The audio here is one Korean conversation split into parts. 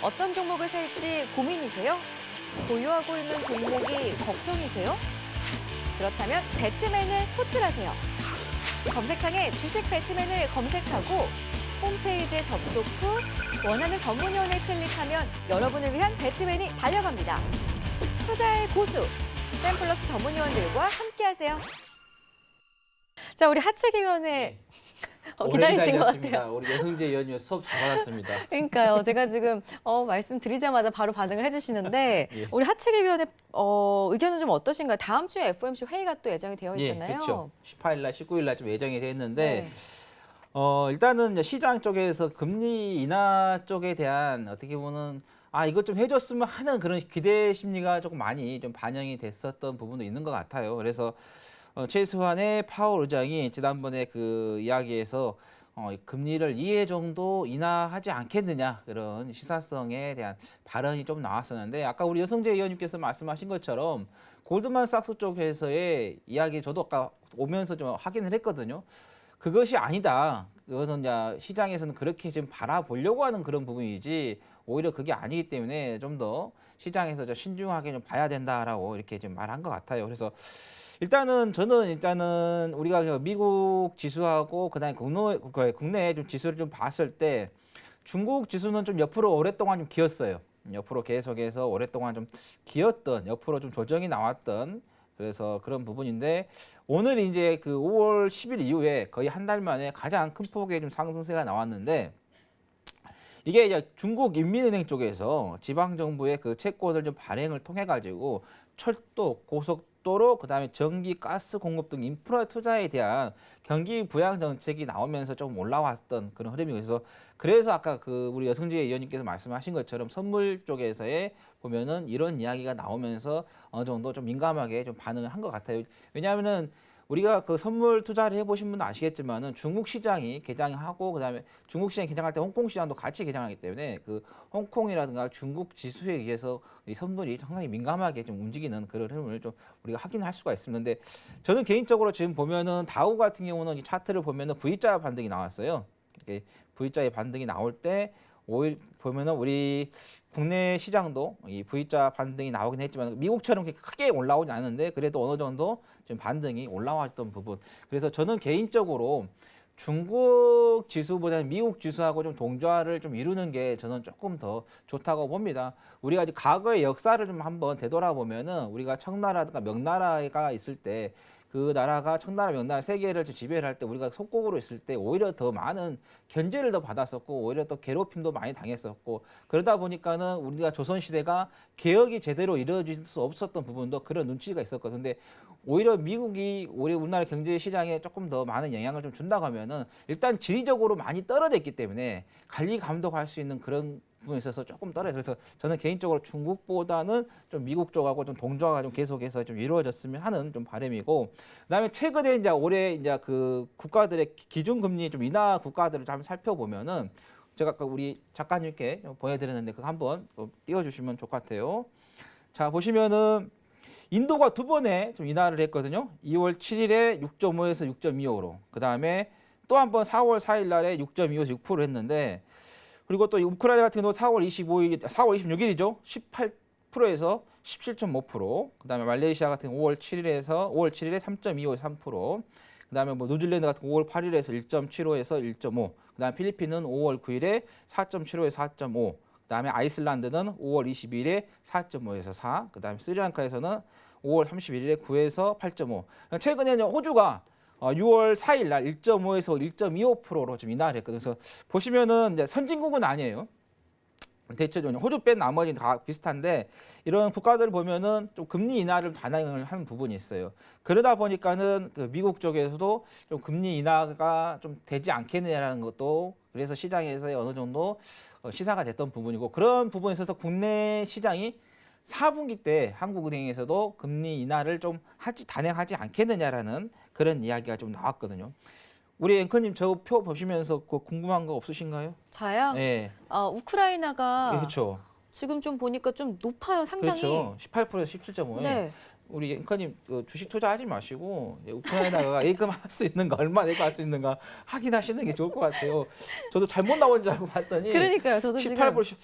어떤 종목을 살지 고민이세요? 보유하고 있는 종목이 걱정이세요? 그렇다면 배트맨을 호출하세요. 검색창에 주식 배트맨을 검색하고 홈페이지에 접속 후 원하는 전문위원을 클릭하면 여러분을 위한 배트맨이 달려갑니다. 투자의 고수, 샘플러스 전문위원들과 함께하세요. 자, 우리 하채기 위원회 기다리신 것 같아요. 우리 여성재 의원님 수업 잘 받았습니다. 그러니까요. 제가 지금 말씀드리자마자 바로 반응을 해주시는데 예. 우리 하채기 위원회 의견은 좀 어떠신가요? 다음 주에 FOMC 회의가 또 예정이 되어 있잖아요. 예, 그렇죠. 18일 날, 19일 날 좀 예정이 돼 있는데 네. 일단은 이제 시장 쪽에서 금리 인하 쪽에 대한 어떻게 보면 이것 좀 해줬으면 하는 그런 기대 심리가 조금 많이 좀 반영이 됐었던 부분도 있는 것 같아요. 그래서 최소한의 파월 의장이 지난번에 그 이야기에서 금리를 2회 정도 인하하지 않겠느냐 그런 시사성에 대한 발언이 좀 나왔었는데 아까 우리 여성재 의원님께서 말씀하신 것처럼 골드만삭스 쪽에서의 이야기 저도 아까 오면서 좀 확인을 했거든요. 그것이 아니다. 그것은 이제 시장에서는 그렇게 지금 바라보려고 하는 그런 부분이지 오히려 그게 아니기 때문에 좀 더 시장에서 좀 신중하게 좀 봐야 된다라고 이렇게 좀 말한 것 같아요. 그래서 저는 우리가 미국 지수하고 그다음에 국내 좀 지수를 좀 봤을 때 중국 지수는 좀 옆으로 오랫동안 좀 기었어요. 옆으로 계속해서 오랫동안 좀 기었던 옆으로 좀 조정이 나왔던 그래서 그런 부분인데 오늘 이제 그 5월 10일 이후에 거의 한 달 만에 가장 큰 폭의 좀 상승세가 나왔는데 이게 이제 중국 인민은행 쪽에서 지방 정부의 그 채권을 좀 발행을 통해 가지고 철도, 고속도로, 그다음에 전기, 가스 공급 등 인프라 투자에 대한 경기 부양 정책이 나오면서 좀 올라왔던 그런 흐름이고 그래서 아까 그 우리 여성재 의원님께서 말씀하신 것처럼 선물 쪽에서의 보면은 이런 이야기가 나오면서 어느 정도 좀 민감하게 좀 반응을 한 것 같아요. 왜냐하면은 우리가 그 선물 투자를 해보신 분은 아시겠지만은 중국 시장이 개장하고 그다음에 중국 시장이 개장할 때 홍콩 시장도 같이 개장하기 때문에 그 홍콩이라든가 중국 지수에 의해서 이 선물이 상당히 민감하게 좀 움직이는 그런 흐름을 좀 우리가 확인할 수가 있습니다. 근데 저는 개인적으로 지금 보면은 다우 같은 경우는 이 차트를 보면은 V자 반등이 나왔어요. 이렇게 V자의 반등이 나올 때 오히려 보면은 우리 국내 시장도 이 V자 반등이 나오긴 했지만 미국처럼 그렇게 크게 올라오지 않는데 그래도 어느 정도 좀 반등이 올라왔던 부분. 그래서 저는 개인적으로 중국 지수보다는 미국 지수하고 좀 동조화를 좀 이루는 게 저는 조금 더 좋다고 봅니다. 우리가 이제 과거의 역사를 좀 한번 되돌아보면은 우리가 청나라든가 명나라가 있을 때 그 나라가 청나라 명나라 세 개를 지배를 할 때 우리가 속국으로 있을 때 오히려 더 많은 견제를 더 받았었고 오히려 또 괴롭힘도 많이 당했었고 그러다 보니까는 우리가 조선 시대가 개혁이 제대로 이루어질 수 없었던 부분도 그런 눈치가 있었거든요. 근데 오히려 미국이 우리나라 경제 시장에 조금 더 많은 영향을 좀 준다고 하면은 일단 지리적으로 많이 떨어져 있기 때문에 관리 감독할 수 있는 그런 부분에 있어서 조금 떨어져요. 그래서 저는 개인적으로 중국보다는 좀 미국 쪽하고 좀 동조화가 좀 계속해서 좀 이루어졌으면 하는 좀 바람이고, 그다음에 최근에 이제 올해 이제 그 국가들의 기준금리 좀 인하 국가들을 좀 한번 살펴보면은 제가 아까 우리 작가님께 보여드렸는데 그거 한번 띄워주시면 좋을 것 같아요. 자 보시면은 인도가 두 번에 좀 인하를 했거든요. 2월 7일에 6.5에서 6.25로. 그 다음에 또 한 번 4월 4일 날에 6.25에서 6% 했는데 그리고 또 우크라이나 같은 경우도 4월 26일이죠. 18%에서 17.5%. 그다음에 말레이시아 같은 경우 5월 7일에 3.25에서 3%. 그다음에 뭐 뉴질랜드 같은 경우 5월 8일에서 1.75에서 1.5. 그다음에 필리핀은 5월 9일에 4.75에서 4.5. 그다음에 아이슬란드는 5월 22일에 4.5에서 4. 그다음에 스리랑카에서는 5월 31일에 9에서 8.5. 최근에 호주가 6월 4일 날 1.5에서 1.25%로 좀 인하를 했거든요. 그래서 보시면은 이제 선진국은 아니에요. 대체적으로 호주 뺀 나머지는 다 비슷한데 이런 국가들을 보면은 좀 금리 인하를 반영을 하는 부분이 있어요. 그러다 보니까는 그 미국 쪽에서도 좀 금리 인하가 좀 되지 않겠느냐라는 것도 그래서 시장에서 어느 정도 시사가 됐던 부분이고 그런 부분에 있어서 국내 시장이 4분기 때 한국은행에서도 금리 인하를 좀 단행하지 않겠느냐라는 그런 이야기가 좀 나왔거든요. 우리 앵커님 저 표 보시면서 궁금한 거 없으신가요? 저요? 네. 우크라이나가 예, 그렇죠. 지금 좀 보니까 좀 높아요, 상당히. 그렇죠. 18%에서 17.5. 네. 우리 앵커님 주식 투자하지 마시고 우크라이나가 예금할 수 있는가 얼마 예금할 수 있는가 확인하시는 게 좋을 것 같아요. 저도 잘못 나온 줄 알고 봤더니 그러니까요. 저도 지금 18불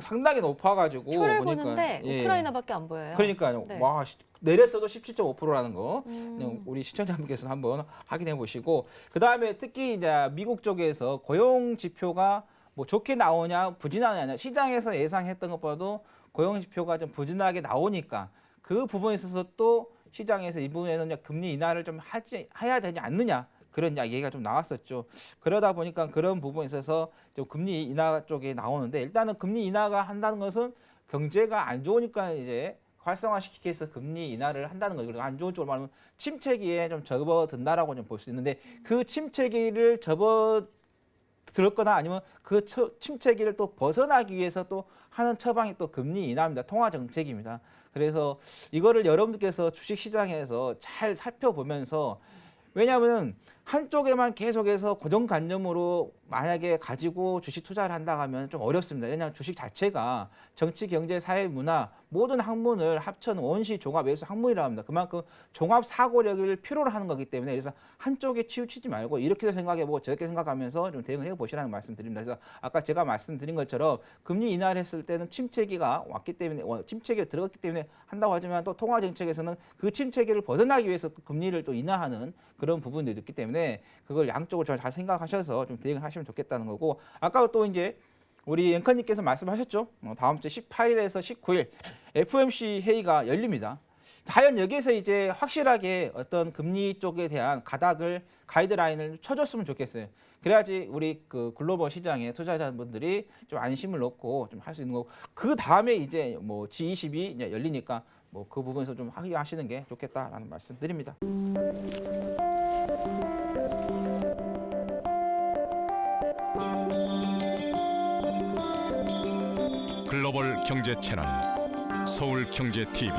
상당히 높아가지고 표를 보니까, 보는데 예. 우크라이나밖에 안 보여요. 그러니까요. 네. 와 내렸어도 17.5%라는 거 그냥 우리 시청자분께서 한번 확인해 보시고 그 다음에 특히 이제 미국 쪽에서 고용 지표가 뭐 좋게 나오냐 부진하냐 시장에서 예상했던 것보다도 고용 지표가 좀 부진하게 나오니까 그 부분에 있어서 또 시장에서 이 부분에는 금리 인하를 좀 해야 되지 않느냐 그런 얘기가 좀 나왔었죠. 그러다 보니까 그런 부분에 있어서 좀 금리 인하 쪽에 나오는데 일단은 금리 인하가 한다는 것은 경제가 안 좋으니까 이제 활성화시키기 위해서 금리 인하를 한다는 거죠. 그리고 안 좋은 쪽으로 말하면 침체기에 좀 접어든다라고 좀 볼 수 있는데 그 침체기를 접어들었거나 아니면 그 침체기를 또 벗어나기 위해서 또 하는 처방이 또 금리 인하입니다. 통화 정책입니다. 그래서 이거를 여러분들께서 주식시장에서 잘 살펴보면서 왜냐하면 한쪽에만 계속해서 고정관념으로 만약에 가지고 주식 투자를 한다 하면 좀 어렵습니다. 왜냐하면 주식 자체가 정치, 경제, 사회, 문화 모든 학문을 합쳐놓은 원시 종합 외수 학문이라고 합니다. 그만큼 종합 사고력을 필요로 하는 거기 때문에 그래서 한쪽에 치우치지 말고 이렇게도 생각해보고 저렇게 생각하면서 좀 대응을 해보시라는 말씀드립니다. 그래서 아까 제가 말씀드린 것처럼 금리 인하를 했을 때는 침체기가 왔기 때문에 침체기에 들어갔기 때문에 한다고 하지만 또 통화 정책에서는 그 침체기를 벗어나기 위해서 금리를 또 인하하는 그런 부분들이 있기 때문에 그걸 양쪽으로 잘 생각하셔서 좀 대응을 하시면 좋겠다는 거고 아까 또 이제 우리 앵커님께서 말씀하셨죠. 다음 주 18일에서 19일 FOMC 회의가 열립니다. 과연 여기에서 이제 확실하게 어떤 금리 쪽에 대한 가이드라인을 쳐줬으면 좋겠어요. 그래야지 우리 그 글로벌 시장의 투자자분들이 좀 안심을 놓고 좀 할 수 있는 거고 그 다음에 이제 뭐 G20이 이제 열리니까 뭐 그 부분에서 좀 확인하시는 게 좋겠다라는 말씀드립니다. 글로벌 경제 채널 서울경제TV